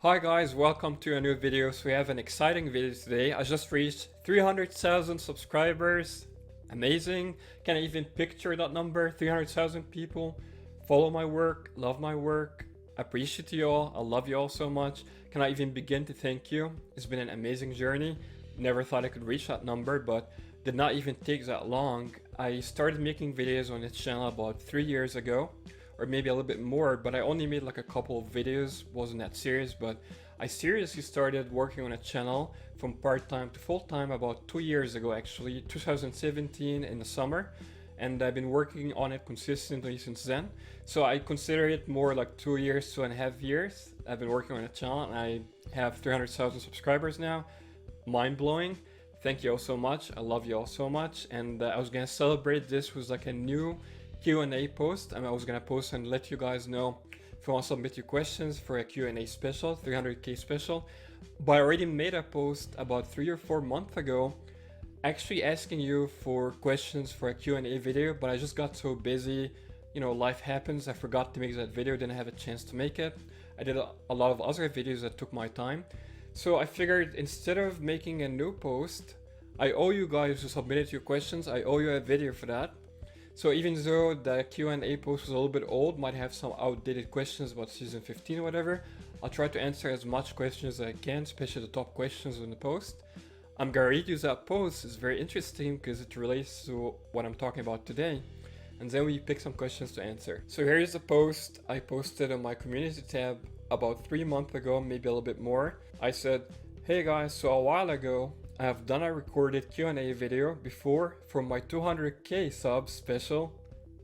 Hi guys, welcome to a new video. So we have an exciting video today. I just reached 300,000 subscribers. Amazing. Can I even picture that number? 300,000 people follow my work, love my work. Appreciate you all. I love you all so much. Can I even begin to thank you? It's been an amazing journey. Never thought I could reach that number, but did not even take that long. I started making videos on this channel about 3 years ago, or maybe a little bit more, but I only made like a couple of videos, wasn't that serious, but I seriously started working on a channel from part-time to full-time about 2 years ago actually, 2017 in the summer, and I've been working on it consistently since then. So I consider it more like 2 years, 2.5 years. I've been working on a channel and I have 300,000 subscribers now. Mind-blowing. Thank you all so much. I love you all so much, and I was gonna celebrate this with like a new Q&A post. I was gonna post and let you guys know if you want to submit your questions for a Q&A special, 300k special. But I already made a post about 3 or 4 months ago actually asking you for questions for a Q&A video, but I just got so busy, you know, life happens. I forgot to make that video, didn't have a chance to make it. I did a lot of other videos that took my time. So I figured instead of making a new post, I owe you guys who submitted your questions, I owe you a video for that. So even though the Q&A post was a little bit old, might have some outdated questions about season 15 or whatever, I'll try to answer as much questions as I can, especially the top questions in the post. I'm gonna read you that post. It's very interesting because it relates to what I'm talking about today. And then we pick some questions to answer. So here's the post I posted on my community tab about 3 months ago, maybe a little bit more. I said, hey guys, so a while ago, I have done a recorded Q&A video before for my 200k subs special.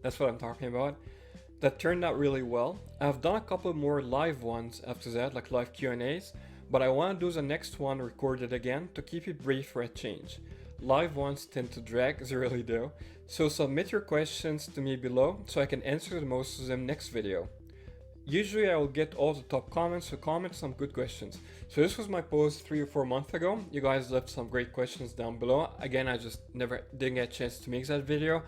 That's what I'm talking about. That turned out really well. I've done a couple more live ones after that, like live Q&As, but I want to do the next one recorded again to keep it brief for a change. Live ones tend to drag, they really do. So submit your questions to me below so I can answer the most of them next video. Usually I will get all the top comments, so comment some good questions. So this was my post 3 or 4 months ago. You guys left some great questions down below. Again, I just didn't get a chance to make that video.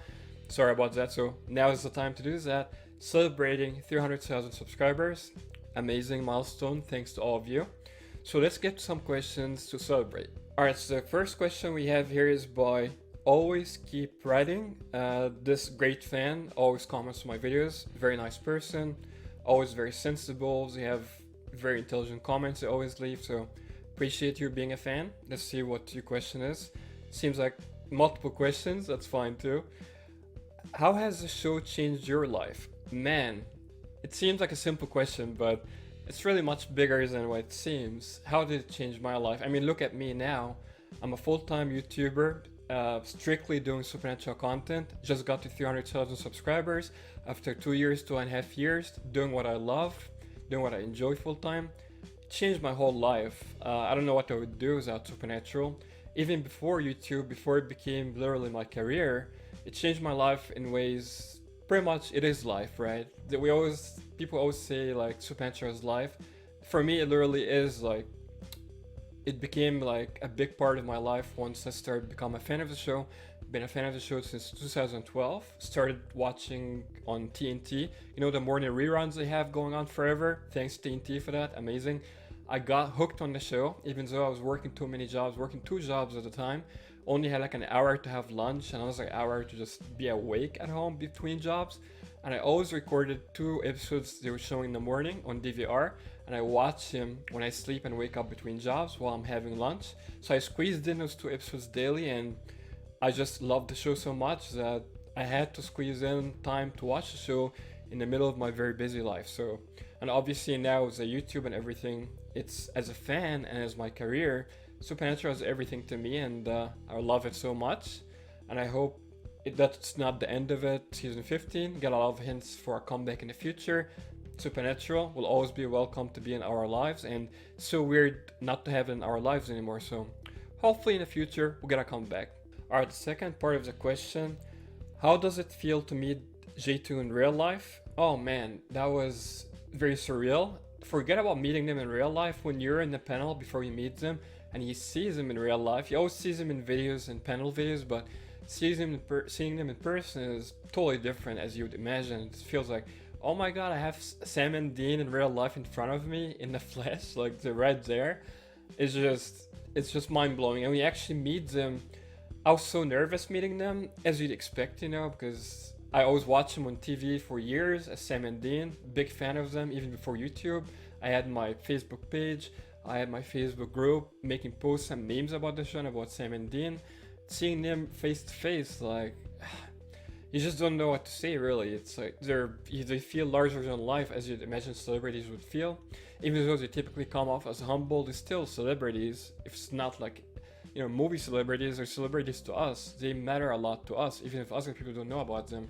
Sorry about that. So now is the time to do that. Celebrating 300,000 subscribers. Amazing milestone. Thanks to all of you. So let's get some questions to celebrate. Alright, so the first question we have here is by Always Keep Writing. This great fan always comments on my videos. Very nice person. Always very sensible. They have very intelligent comments they always leave, so appreciate you being a fan. Let's see what your question is. Seems like multiple questions, that's fine too. How has the show changed your life? Man, it seems like a simple question, but it's really much bigger than what it seems. How did it change my life? I mean, look at me now. I'm a full-time YouTuber, strictly doing supernatural content. Just got to 300,000 subscribers after 2 years, 2.5 years, doing what I love, doing what I enjoy full-time. Changed my whole life. I don't know what I would do without supernatural. Even before YouTube, before it became literally my career, it changed my life in ways, pretty much it is life, right? People always say like supernatural is life. For me, it literally is like, it became like a big part of my life once I started becoming a fan of the show. Been a fan of the show since 2012. Started watching on TNT. You know, the morning reruns they have going on forever. Thanks TNT for that. Amazing. I got hooked on the show, even though I was working too many jobs, working 2 jobs at the time. Only had like an hour to have lunch and another hour to just be awake at home between jobs. And I always recorded 2 episodes they were showing in the morning on DVR, and I watch them when I sleep and wake up between jobs while I'm having lunch. So I squeezed in those 2 episodes daily, and I just loved the show so much that I had to squeeze in time to watch the show in the middle of my very busy life. So, and obviously now with the YouTube and everything, it's as a fan and as my career, Supernatural is everything to me, and I love it so much. And I hope that's not the end of it. Season 15, got a lot of hints for a comeback in the future. Supernatural will always be welcome to be in our lives, and so weird not to have it in our lives anymore. So hopefully in the future we're gonna come back. Alright, the second part of the question, how does it feel to meet J2 in real life? Oh man, that was very surreal. Forget about meeting them in real life. When you're in the panel before you meet them and you see them in real life, you always see them in videos and panel videos, but seeing them in person is totally different as you would imagine. It feels like, oh my god, I have Sam and Dean in real life in front of me in the flesh, like they're right there. It's just mind blowing. And we actually meet them. I was so nervous meeting them, as you'd expect, you know, because I always watched them on TV for years as Sam and Dean. Big fan of them even before YouTube. I had my Facebook page, I had my Facebook group making posts and memes about the show and about Sam and Dean. Seeing them face to face, like, you just don't know what to say, really. It's like they feel larger than life, as you'd imagine celebrities would feel. Even though they typically come off as humble, they're still celebrities. If it's not like, you know, movie celebrities or celebrities to us, they matter a lot to us, even if other people don't know about them.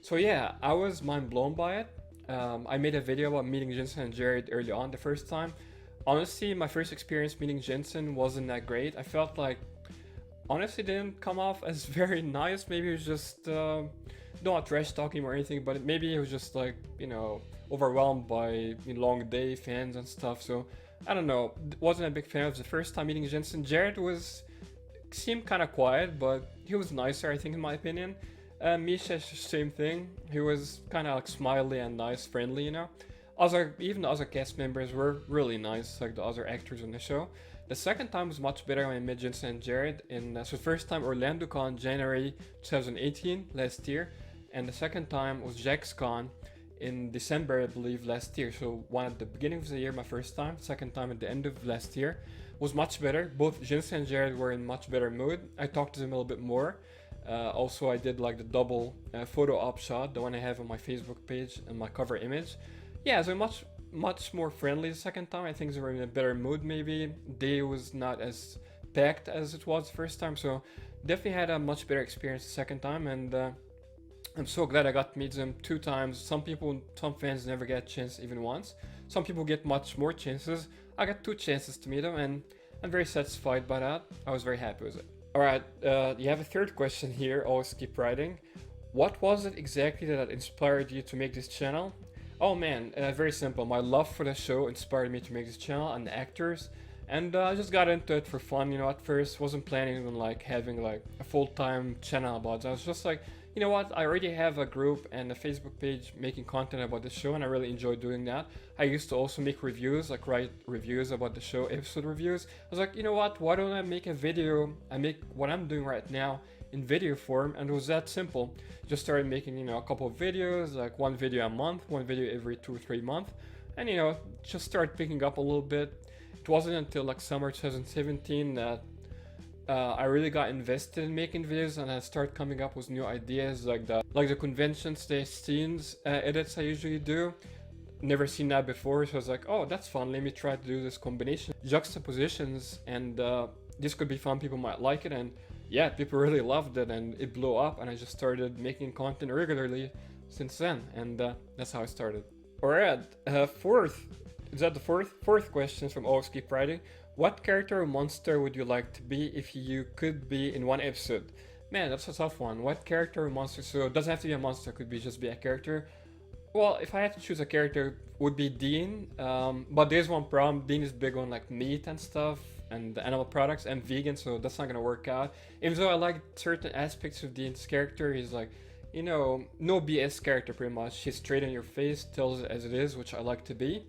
So yeah, I was mind blown by it. I made a video about meeting Jensen and Jared early on the first time. Honestly, my first experience meeting Jensen wasn't that great. I felt like, honestly, didn't come off as very nice. Maybe it was just not trash talking or anything, but maybe it was just like, you know, overwhelmed by long day fans and stuff. So I don't know, wasn't a big fan of the first time meeting Jensen. Jared seemed kind of quiet, but he was nicer, I think, in my opinion. Misha, same thing. He was kind of like smiley and nice, friendly, you know. Even the other cast members were really nice, like the other actors on the show. The second time was much better when I met Jensen and Jared so the first time OrlandoCon, January 2018, last year, and the second time was JaxCon in December, I believe, last year. So one at the beginning of the year, my first time, second time at the end of last year, was much better. Both Jensen and Jared were in much better mood. I talked to them a little bit more. Also, I did like the double photo op shot, the one I have on my Facebook page and my cover image. Yeah, so much more friendly the second time. I think they were in a better mood maybe. Day was not as packed as it was the first time, so definitely had a much better experience the second time, and I'm so glad I got to meet them 2 times. Some fans never get a chance even once. Some people get much more chances. I got 2 chances to meet them, and I'm very satisfied by that. I was very happy with it. Alright, you have a third question here, always keep writing. What was it exactly that inspired you to make this channel? Oh man, very simple. My love for the show inspired me to make this channel and the actors. And I just got into it for fun, you know. At first wasn't planning on like having like a full-time channel about it. I was just like, you know what, I already have a group and a Facebook page making content about the show, and I really enjoy doing that. I used to also make reviews, like write reviews about the show, episode reviews. I was like, you know what, why don't I make a video? I make what I'm doing right now in video form, and it was that simple. Just started making, you know, a couple of videos, like 1 video a month, 1 video every 2 or 3 months, and you know, just started picking up a little bit. It wasn't until like summer 2017 that I really got invested in making videos, and I started coming up with new ideas, like the convention stage scenes edits I usually do. Never seen that before, so I was like, oh, that's fun, let me try to do this combination juxtapositions, and this could be fun, people might like it. And yeah, people really loved it, and it blew up, and I just started making content regularly since then, and that's how I started. Alright, is that the fourth question from Always Keep Writing? What character or monster would you like to be if you could be in one episode? Man, that's a tough one. What character or monster? So it doesn't have to be a monster, it could be just be a character. Well, if I had to choose a character, it would be Dean. But there's one problem. Dean is big on like meat and stuff and animal products. I'm vegan, so that's not gonna work out. Even though I like certain aspects of Dean's character, he's like, you know, no BS character pretty much. He's straight in your face, tells it as it is, which I like to be.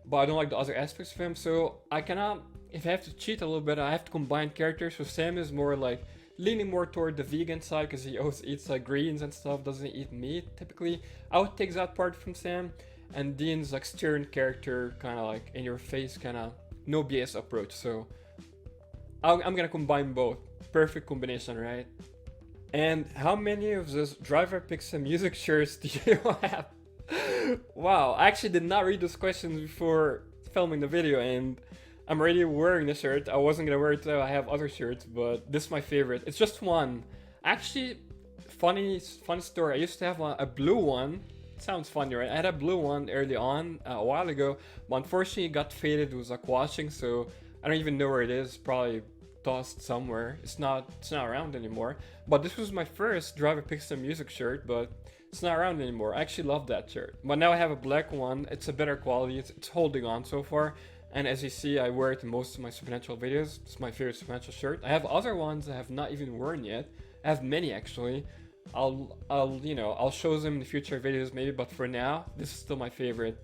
But I don't like the other aspects of him, so I cannot, if I have to cheat a little bit, I have to combine characters. So Sam is more like leaning more toward the vegan side because he always eats like greens and stuff, doesn't eat meat typically. I would take that part from Sam. And Dean's like stern character, kind of like in your face, kind of no BS approach. So I'm gonna combine both. Perfect combination, right? And how many of those driver picks some music shirts do you have? Wow, I actually did not read those questions before filming the video, and I'm already wearing the shirt. I wasn't gonna wear it though, I have other shirts, but this is my favorite. It's just one. Actually, funny story, I used to have a blue one. It sounds funny, right? I had a blue one early on, a while ago, but unfortunately it got faded. It was like washing, so I don't even know where it is. Probably tossed somewhere. It's not around anymore. But this was my first Driver Picks Some Music shirt, but it's not around anymore. I actually love that shirt. But now I have a black one. It's a better quality. It's holding on so far. And as you see, I wear it in most of my Supernatural videos. It's my favorite Supernatural shirt. I have other ones I have not even worn yet. I have many actually. I'll show them in the future videos maybe, but for now, this is still my favorite.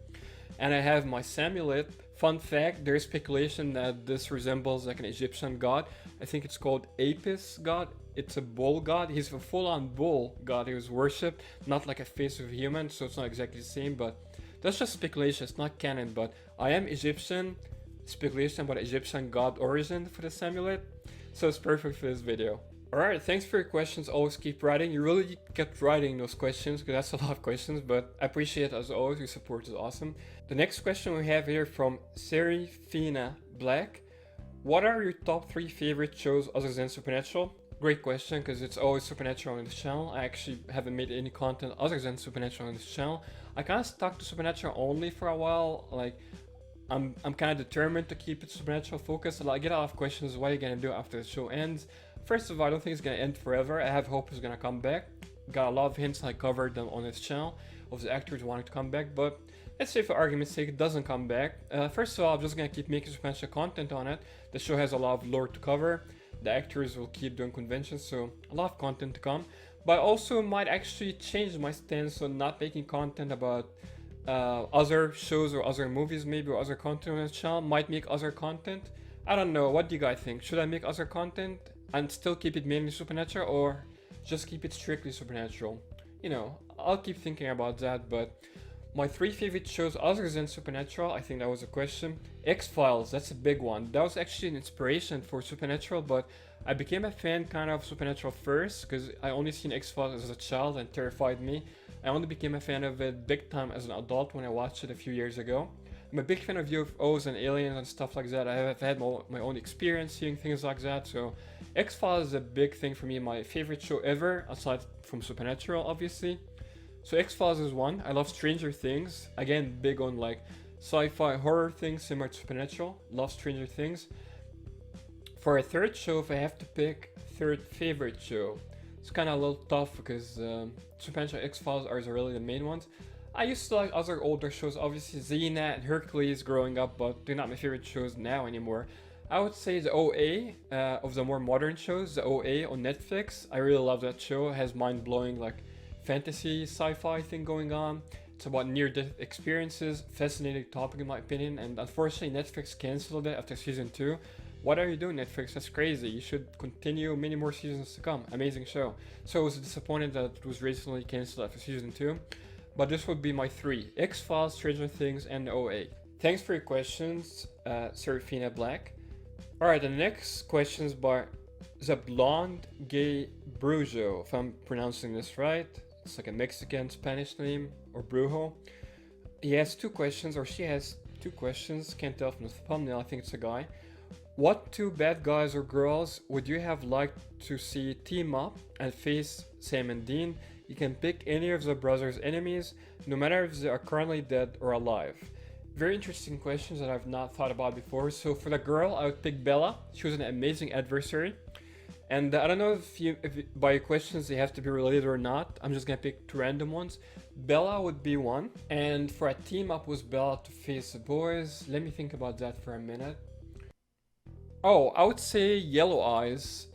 And I have my Samulet. Fun fact, there is speculation that this resembles like an Egyptian god. I think it's called Apis god. It's a bull god. He's a full-on bull god. He was worshipped, not like a face of a human, so it's not exactly the same, but that's just speculation. It's not canon, but I am Egyptian. Speculation about Egyptian god origin for the Samulet, so it's perfect for this video. Alright, thanks for your questions. Always keep writing. You really kept writing those questions because that's a lot of questions, but I appreciate it as always. Your support is awesome. The next question we have here from Serifina Black. What are your top 3 favorite shows other than Supernatural? Great question, because it's always Supernatural on this channel. I actually haven't made any content other than Supernatural on this channel. I kind of stuck to Supernatural only for a while. Like, I'm kind of determined to keep it Supernatural focused. I get a lot of questions, what are you going to do after the show ends? First of all, I don't think it's going to end forever. I have hope it's going to come back. Got a lot of hints I covered them on this channel of the actors wanting to come back, but let's say for argument's sake it doesn't come back. First of all, I'm just going to keep making Supernatural content on it. The show has a lot of lore to cover. The actors will keep doing conventions, so a lot of content to come. But I also might actually change my stance on not making content about other shows or other movies maybe, or other content on this channel. Might make other content. I don't know, what do you guys think? Should I make other content and still keep it mainly Supernatural, or just keep it strictly Supernatural? You know, I'll keep thinking about that, but my 3 favorite shows other than Supernatural, I think that was a question. X-Files, that's a big one. That was actually an inspiration for Supernatural, but I became a fan kind of Supernatural first, because I only seen X-Files as a child and it terrified me. I only became a fan of it big time as an adult when I watched it a few years ago. I'm a big fan of UFOs and aliens and stuff like that. I have had my own experience seeing things like that, so X-Files is a big thing for me, my favorite show ever, aside from Supernatural, obviously. So X-Files is one. I love Stranger Things. Again, big on like sci-fi horror things similar to Supernatural. Love Stranger Things. For a third show, if I have to pick third favorite show, it's kind of a little tough because Supernatural and X-Files are really the main ones. I used to like other older shows, obviously Xena and Hercules growing up, but they're not my favorite shows now anymore. I would say the OA of the more modern shows, the OA on Netflix. I really love that show. It has mind-blowing like fantasy sci-fi thing going on. It's about near-death experiences. Fascinating topic in my opinion, and unfortunately Netflix canceled it after season 2. What are you doing, Netflix? That's crazy. You should continue many more seasons to come. Amazing show. So I was disappointed that it was recently canceled after season 2. But this would be my 3. X-Files, Stranger Things, and OA. Thanks for your questions, Serafina Black. Alright, the next question is by the Blonde Gay Brujo, if I'm pronouncing this right. It's like a Mexican Spanish name, or Brujo. He has 2 questions, or she has 2 questions. Can't tell from the thumbnail, I think it's a guy. What 2 bad guys or girls would you have liked to see team up and face Sam and Dean? You can pick any of the brothers' enemies, no matter if they are currently dead or alive. Very interesting questions that I've not thought about before. So for the girl, I would pick Bella. She was an amazing adversary. And I don't know if by your questions they have to be related or not. I'm just gonna pick 2 random ones. Bella would be one. And for a team up with Bella to face the boys, let me think about that for a minute. Oh, I would say Yellow Eyes.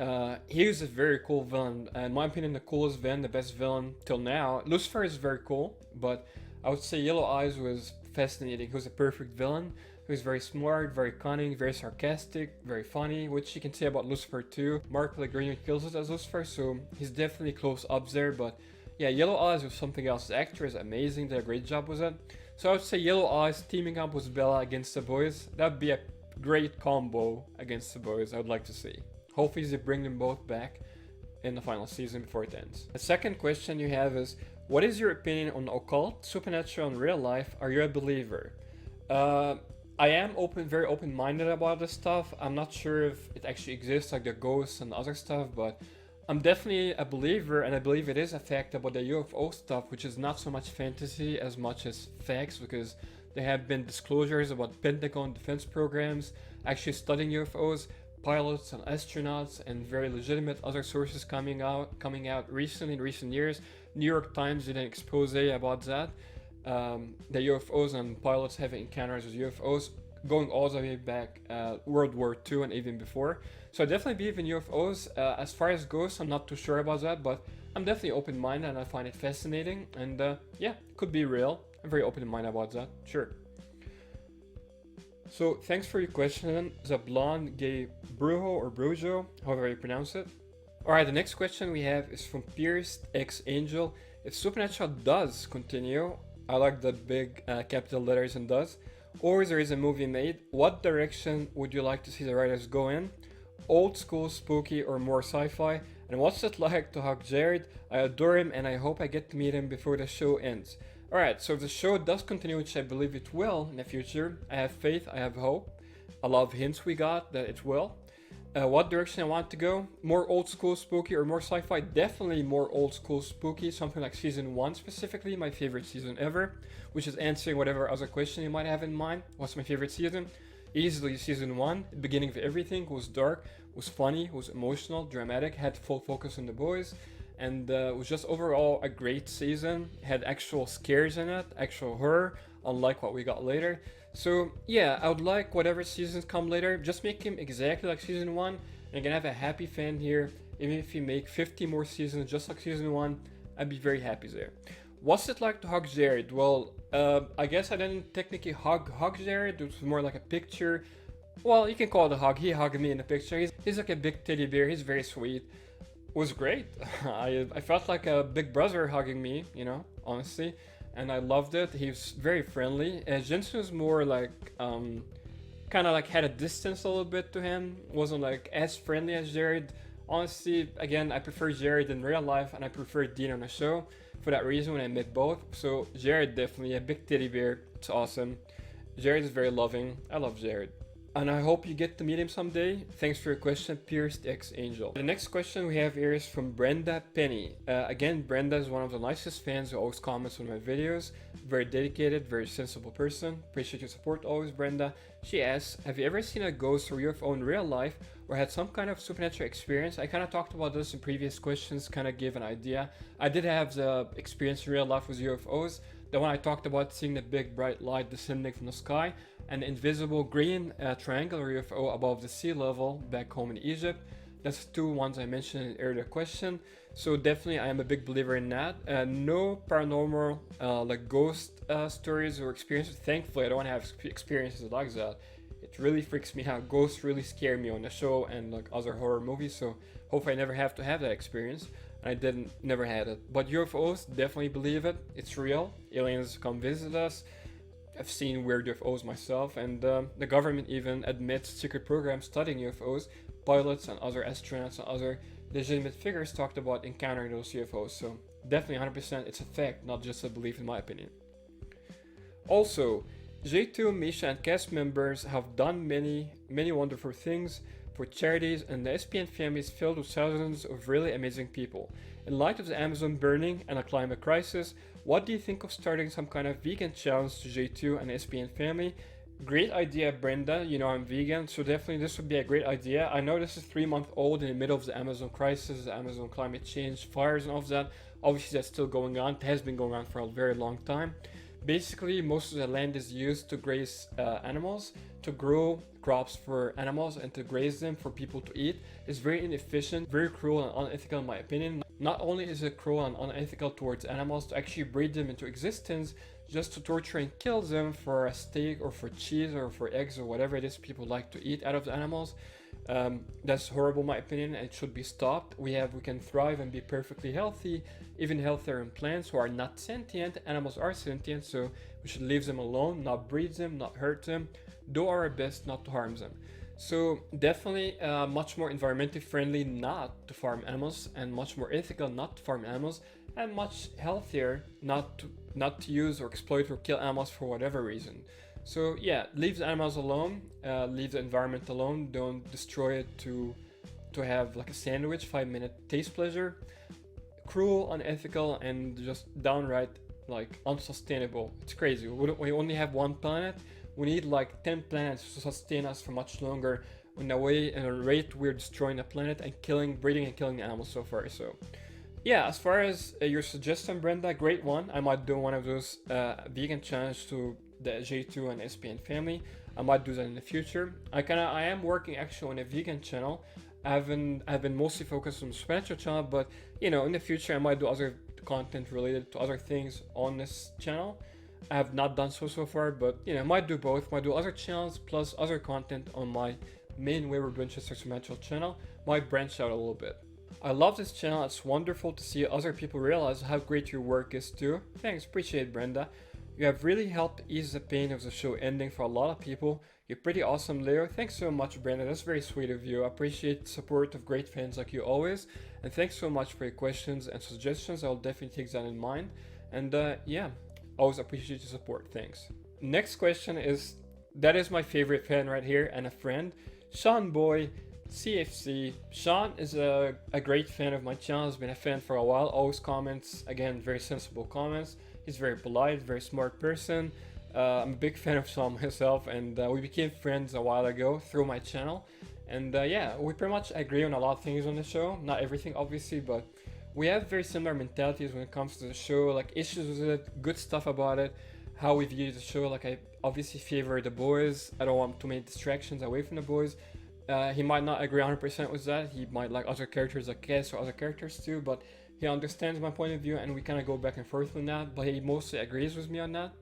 He was a very cool villain. In my opinion, the coolest villain, the best villain till now. Lucifer is very cool, but I would say Yellow Eyes was fascinating. He was a perfect villain. He was very smart, very cunning, very sarcastic, very funny, which you can say about Lucifer too. Mark Pellegrino kills it as Lucifer, so he's definitely close up there, but yeah, Yellow Eyes was something else. The actor is amazing, did a great job with it. So I would say Yellow Eyes teaming up with Bella against the boys. That would be a great combo against the boys I would like to see. Hopefully they bring them both back in the final season before it ends. The second question you have is, what is your opinion on occult, supernatural, and real life? Are you a believer? I am very open-minded about this stuff. I'm not sure if it actually exists, like the ghosts and other stuff, but I'm definitely a believer, and I believe it is a fact about the UFO stuff, which is not so much fantasy as much as facts, because there have been disclosures about Pentagon defense programs actually studying UFOs, pilots and astronauts, and very legitimate other sources coming out recently in recent years. New York Times did an expose about that. The UFOs and pilots having encounters with UFOs going all the way back World War II and even before. So I definitely believe in UFOs. As far as ghosts, I'm not too sure about that, but I'm definitely open-minded and I find it fascinating, and yeah, could be real. I'm very open-minded about that, sure. So thanks for your question, Zablon Gay Brujo or Brujo, however you pronounce it. Alright, the next question we have is from Pierced X Angel. If Supernatural does continue, I like the big capital letters in does, or there is a movie made, what direction would you like to see the writers go in? Old school, spooky, or more sci-fi? And what's it like to hug Jared? I adore him and I hope I get to meet him before the show ends. Alright, so if the show does continue, which I believe it will in the future, I have faith, I have hope. A lot of hints we got that it will. What direction I want to go? More old school spooky or more sci-fi? Definitely more old school spooky, something like season 1 specifically, my favorite season ever, which is answering whatever other question you might have in mind. What's my favorite season? Easily season 1, the beginning of everything, was dark, was funny, was emotional, dramatic, had full focus on the boys, and was just overall a great season. Had actual scares in it, actual horror, unlike what we got later. So yeah, I would like whatever seasons come later, just make him exactly like season 1, and I'm gonna have a happy fan here. Even if you make 50 more seasons just like season 1, I'd be very happy there. What's it like to hug Jared? Well, I guess I didn't technically hug Jared, it was more like a picture. Well, you can call it a hug, he hugged me in the picture. He's like a big teddy bear, he's very sweet. It was great. I felt like a big brother hugging me, you know, honestly. And I loved it. He was very friendly. Jensen was more like, kind of like had a distance a little bit to him. Wasn't like as friendly as Jared. Honestly, again, I prefer Jared in real life and I prefer Dean on the show. For that reason, when I met both. So Jared definitely, a big teddy bear. It's awesome. Jared is very loving. I love Jared. And I hope you get to meet him someday. Thanks for your question, Pierced X Angel. The next question we have here is from Brenda Penny. Again, Brenda is one of the nicest fans who always comments on my videos. Very dedicated, very sensible person. Appreciate your support always, Brenda. She asks, have you ever seen a ghost or UFO in real life or had some kind of supernatural experience? I kind of talked about this in previous questions, kind of gave an idea. I did have the experience in real life with UFOs. The one I talked about, seeing the big bright light descending from the sky, and the invisible green triangular UFO above the sea level back home in Egypt. That's two ones I mentioned in the earlier question. So definitely I am a big believer in that. No paranormal like ghost stories or experiences. Thankfully I don't have experiences like that. It really freaks me out. Ghosts really scare me on the show and like other horror movies, so hopefully I never have to have that experience. I never had it. But UFOs, definitely believe it. It's real. Aliens come visit us. I've seen weird UFOs myself, and the government even admits secret programs studying UFOs. Pilots and other astronauts and other legitimate figures talked about encountering those UFOs. So definitely 100% it's a fact, not just a belief in my opinion. Also, J2, Misha and cast members have done many wonderful things for charities, and the SPN family is filled with thousands of really amazing people. In light of the Amazon burning and a climate crisis, what do you think of starting some kind of vegan challenge to J2 and the SPN family? Great idea, Brenda. You know I'm vegan, so definitely this would be a great idea. I know this is 3 months old in the middle of the Amazon crisis, the Amazon climate change, fires and all of that. Obviously that's still going on. It has been going on for a very long time. Basically, most of the land is used to graze animals, to grow crops for animals and to graze them for people to eat. It's very inefficient, very cruel and unethical in my opinion. Not only is it cruel and unethical towards animals to actually breed them into existence, just to torture and kill them for a steak or for cheese or for eggs or whatever it is people like to eat out of the animals. That's horrible in my opinion and it should be stopped. We can thrive and be perfectly healthy, even healthier in plants who are not sentient. Animals are sentient, so we should leave them alone, not breed them, not hurt them, do our best not to harm them. So definitely much more environmentally friendly not to farm animals, and much more ethical not to farm animals, and much healthier not to use or exploit or kill animals for whatever reason. So yeah, leave the animals alone, leave the environment alone, don't destroy it to have like a sandwich, 5-minute taste pleasure. Cruel, unethical, and just downright like unsustainable. It's crazy. We only have one planet. We need like 10 planets to sustain us for much longer in a rate we're destroying the planet and breeding and killing animals so far. So yeah, as far as your suggestion, Brenda, great one. I might do one of those vegan challenge to the J2 and SPN family. I might do that in the future. I am working actually on a vegan channel. I've been mostly focused on the Supernatural channel, but you know, in the future I might do other content related to other things on this channel. I have not done so far, but you know, might do both. Might do other channels plus other content on my main Wayward Winchester Supernatural channel. Might branch out a little bit. I love this channel. It's wonderful to see other people realize how great your work is too. Thanks, appreciate it, Brenda. You have really helped ease the pain of the show ending for a lot of people. You're pretty awesome, Leo. Thanks so much, Brenda. That's very sweet of you. I appreciate the support of great fans like you always. And thanks so much for your questions and suggestions. I'll definitely take that in mind. And yeah, always appreciate your support. Thanks. Next question is, that is my favorite fan right here and a friend, Sean Boy CFC. Sean is a great fan of my channel. He's been a fan for a while. Always comments, again, very sensible comments. He's very polite, very smart person. I'm a big fan of Sean myself, and we became friends a while ago through my channel. And yeah, we pretty much agree on a lot of things on the show. Not everything, obviously, but we have very similar mentalities when it comes to the show, like issues with it, good stuff about it, how we view the show. Like, I obviously favor the boys. I don't want too many distractions away from the boys. He might not agree 100% with that. He might like other characters like Cass or other characters too, but he understands my point of view and we kind of go back and forth on that, but he mostly agrees with me on that.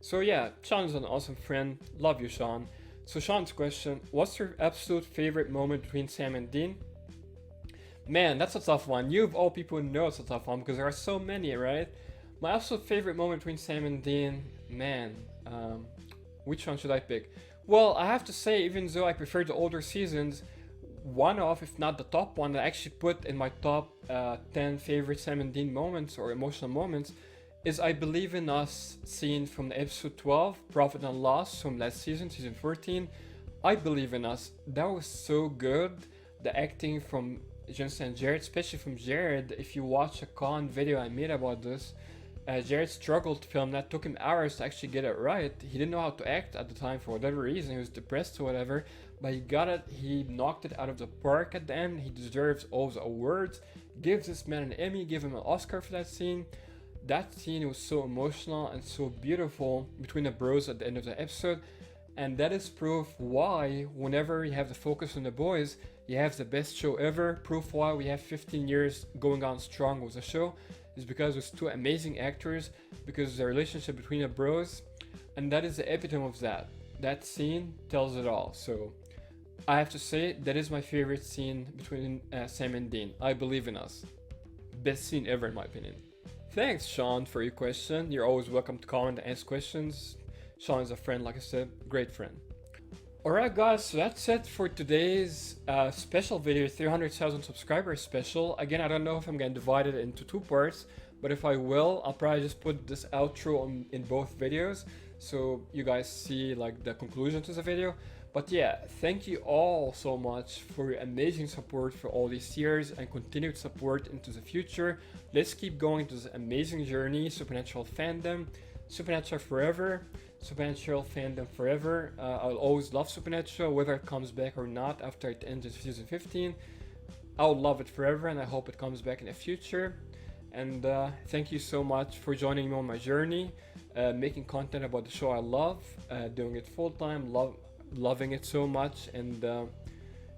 So yeah, Sean is an awesome friend. Love you, Sean. So Sean's question, what's your absolute favorite moment between Sam and Dean? Man, that's a tough one. You of all people know it's a tough one because there are so many, right? My absolute favorite moment between Sam and Dean, man, which one should I pick? Well, I have to say, even though I prefer the older seasons, one of, if not the top one, that I actually put in my top 10 favorite Sam and Dean moments or emotional moments is I Believe in Us scene from episode 12, Profit and Loss, from last season, season 14. I Believe in Us. That was so good. The acting from Jensen and Jared, especially from Jared. If you watch a con video I made about this, Jared struggled to film that. Took him hours to actually get it right. He didn't know how to act at the time for whatever reason. He was depressed or whatever. But he got it. He knocked it out of the park at the end. He deserves all the awards. Gives this man an Emmy. Give him an Oscar for that scene. That scene was so emotional and so beautiful between the bros at the end of the episode. And that is proof why whenever you have the focus on the boys, you have the best show ever. Proof why we have 15 years going on strong with the show is because it's two amazing actors, because the relationship between the bros, and that is the epitome of that. That scene tells it all. So I have to say that is my favorite scene between Sam and Dean. I Believe in Us. Best scene ever in my opinion. Thanks, Sean, for your question. You're always welcome to comment and ask questions. Sean is a friend, like I said, great friend. Alright guys, so that's it for today's special video, 300,000 subscribers special. Again, I don't know if I'm going to divide it into two parts, but if I will, I'll probably just put this outro in both videos, so you guys see like the conclusion to the video. But yeah, thank you all so much for your amazing support for all these years and continued support into the future. Let's keep going to this amazing journey, Supernatural fandom, Supernatural forever. Supernatural fandom forever. I'll always love Supernatural, whether it comes back or not after it ends in season 15. I'll love it forever and I hope it comes back in the future. And thank you so much for joining me on my journey, making content about the show I love, doing it full time, loving it so much. And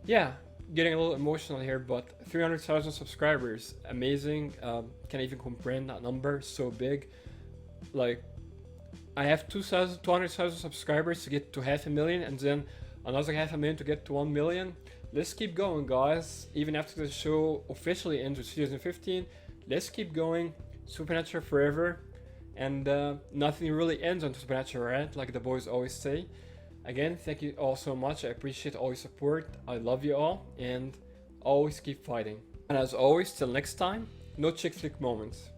yeah, getting a little emotional here, but 300,000 subscribers, amazing. Can't even comprehend that number, so big. Like, I have 200,000 subscribers to get to 500,000 and then another 500,000 to get to 1 million. Let's keep going, guys. Even after the show officially ends with season 15, let's keep going. Supernatural forever. And nothing really ends on Supernatural, right? Like the boys always say. Again, thank you all so much. I appreciate all your support. I love you all and always keep fighting. And as always, till next time, no chick flick moments.